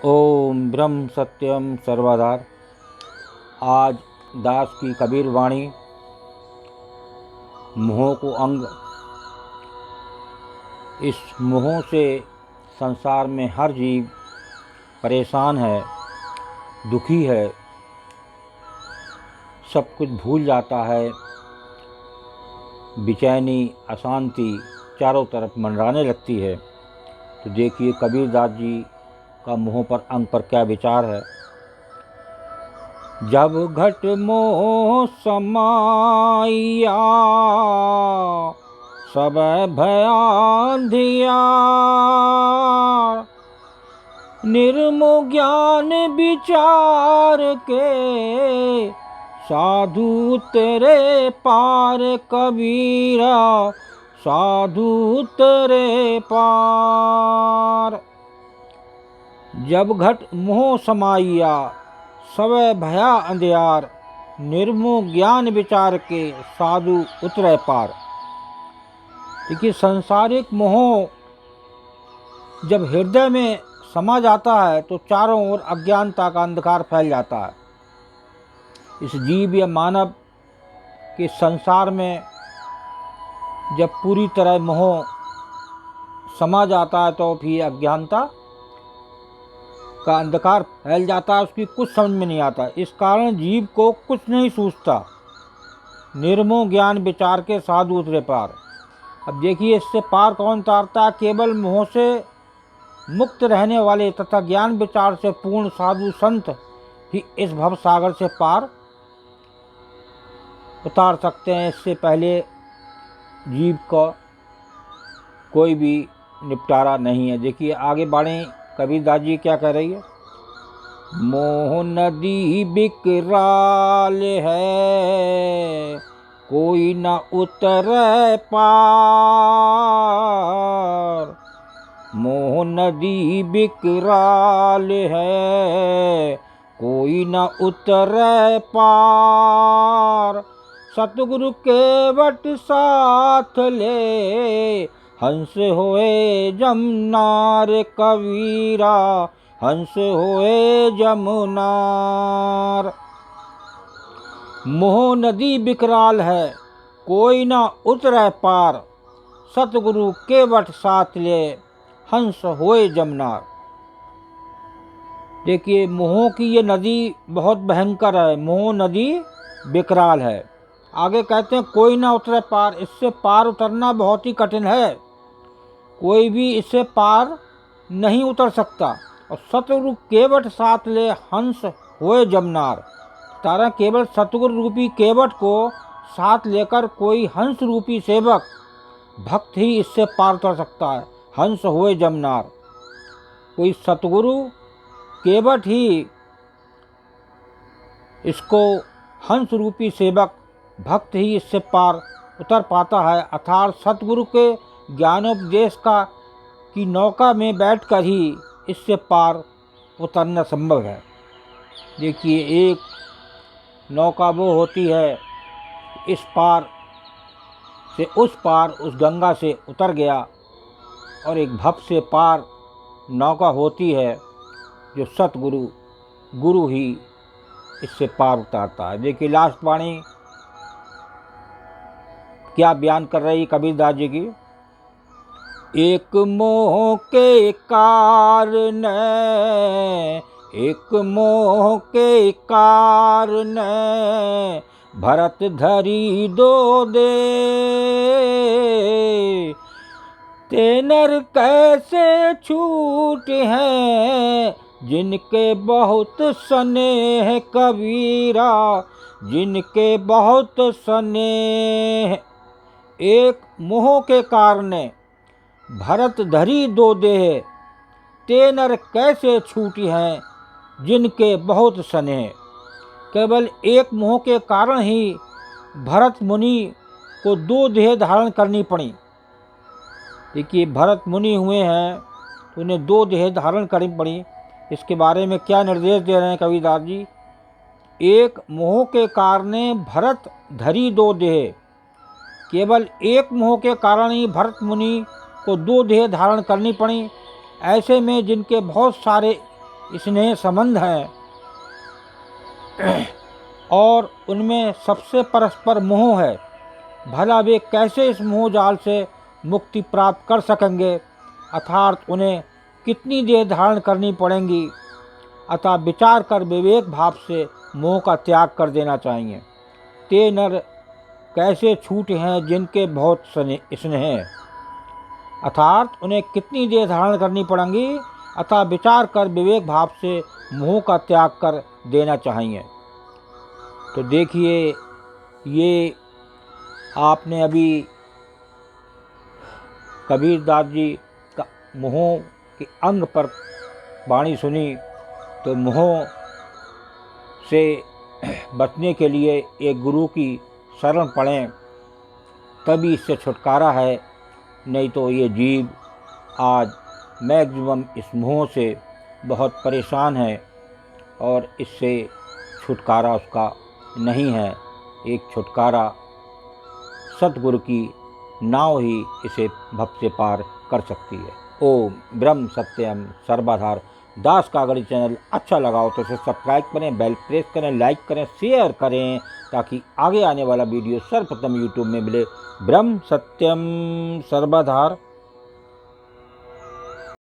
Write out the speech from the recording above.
ओम ब्रह्म सत्यम सर्वधार। आज दास की कबीर वाणी मोह को अंग। इस मोह से संसार में हर जीव परेशान है, दुखी है, सब कुछ भूल जाता है। बेचैनी, अशांति चारों तरफ मंडराने लगती है। तो देखिए कबीर दास जी का मोह पर अंग पर क्या विचार है। जब घट मोह समाया सब भया धिया, निर्मोह ज्ञान विचार के साधु तेरे पार। कबीरा साधु तेरे पार। जब घट मोह समाइया सवै भया अंधियार, निर्मोह ज्ञान विचार के साधु उतरे पार। देखिए संसारिक मोह जब हृदय में समा जाता है तो चारों ओर अज्ञानता का अंधकार फैल जाता है। इस जीव या मानव के संसार में जब पूरी तरह मोह समा जाता है तो फिर अज्ञानता का अंधकार फैल जाता है, उसकी कुछ समझ में नहीं आता। इस कारण जीव को कुछ नहीं सूझता। निर्मोह ज्ञान विचार के साधु उतरे पार। अब देखिए इससे पार कौन तारता है? केवल मोह से मुक्त रहने वाले तथा ज्ञान विचार से पूर्ण साधु संत ही इस भव सागर से पार उतार सकते हैं। इससे पहले जीव का कोई भी निपटारा नहीं है। देखिए आगे बढ़े कबीर दास जी क्या कह रही है। मोह नदी बिकराल है कोई न उतरे पार। मोह नदी बिकराल है कोई न उतरे पार। सतगुरु केवट साथ ले हंस होए जमुनार। कबीरा हंस होए जमुनार। मोह नदी बिकराल है कोई न उतरे पार। सतगुरु केवट साथ ले हंस होए जमुनार। देखिए मोह की ये नदी बहुत भयंकर है। मोह नदी बिकराल है। आगे कहते हैं कोई ना उतरे पार। इससे पार उतरना बहुत ही कठिन है। कोई भी इससे पार नहीं उतर सकता। और सतगुरु केवट साथ ले हंस होए जमुनार। तारा केवल सतगुरु रूपी केवट को साथ लेकर कोई हंस रूपी सेवक भक्त ही इससे पार उतर सकता है। हंस होए जमुनार। कोई सतगुरु केवट ही इसको हंस रूपी सेवक भक्त ही इससे पार उतर पाता है। अर्थात सतगुरु के ज्ञानोपदेश की नौका में बैठकर ही इससे पार उतरना संभव है। देखिए एक नौका वो होती है इस पार से उस पार उस गंगा से उतर गया, और एक भव से पार नौका होती है जो सतगुरु गुरु ही इससे पार उतारता है। देखिए लास्ट वाणी क्या बयान कर रही कबीर दास जी की। एक मोह के कारण, एक मोह के कारण भरत धरी दो दे। ते नर कैसे छूट हैं जिनके बहुत स्नेह। कबीरा जिनके बहुत स्नेह। एक मोह के कारण भरत धरी दो देह। ते नर कैसे छूटी हैं जिनके बहुत स्नेह। केवल एक मोह के कारण ही भरत मुनि को दो देह धारण करनी पड़ी। देखिए भरत मुनि हुए हैं तो उन्हें दो देह धारण करनी पड़ी। इसके बारे में क्या निर्देश दे रहे हैं कबीर दास जी। एक मोह के कारण भरत धरी दो देह। केवल एक मोह के कारण ही भरत मुनि को दो देह धारण करनी पड़ी। ऐसे में जिनके बहुत सारे स्नेह संबंध हैं और उनमें सबसे परस्पर मोह है। भला वे कैसे इस मोह जाल से मुक्ति प्राप्त कर सकेंगे, अर्थात उन्हें कितनी देर धारण करनी पड़ेंगी। अतः विचार कर विवेक भाव से मोह का त्याग कर देना चाहिए। ते नर कैसे छूटे हैं जिनके बहुत स्नेह है, अर्थात उन्हें कितनी देर धारण करनी पड़ेंगी। अतः विचार कर विवेक भाव से मोह का त्याग कर देना चाहिए। तो देखिए, ये आपने अभी कबीरदास जी का मोह के अंग पर वाणी सुनी। तो मोह से बचने के लिए एक गुरु की शरण पड़ें, तभी इससे छुटकारा है। नहीं तो ये जीव आज मैक्सिमम इस मोह से बहुत परेशान है और इससे छुटकारा उसका नहीं है। एक छुटकारा सतगुरु की नाव ही इसे भव से पार कर सकती है। ओम ब्रह्म सत्यम सर्वधार दास कागड़ी चैनल अच्छा लगा हो तो इसे सब्सक्राइब करें, बेल प्रेस करें, लाइक करें, शेयर करें, ताकि आगे आने वाला वीडियो सर्वप्रथम यूट्यूब में मिले। ब्रह्म सत्यम सर्वधार।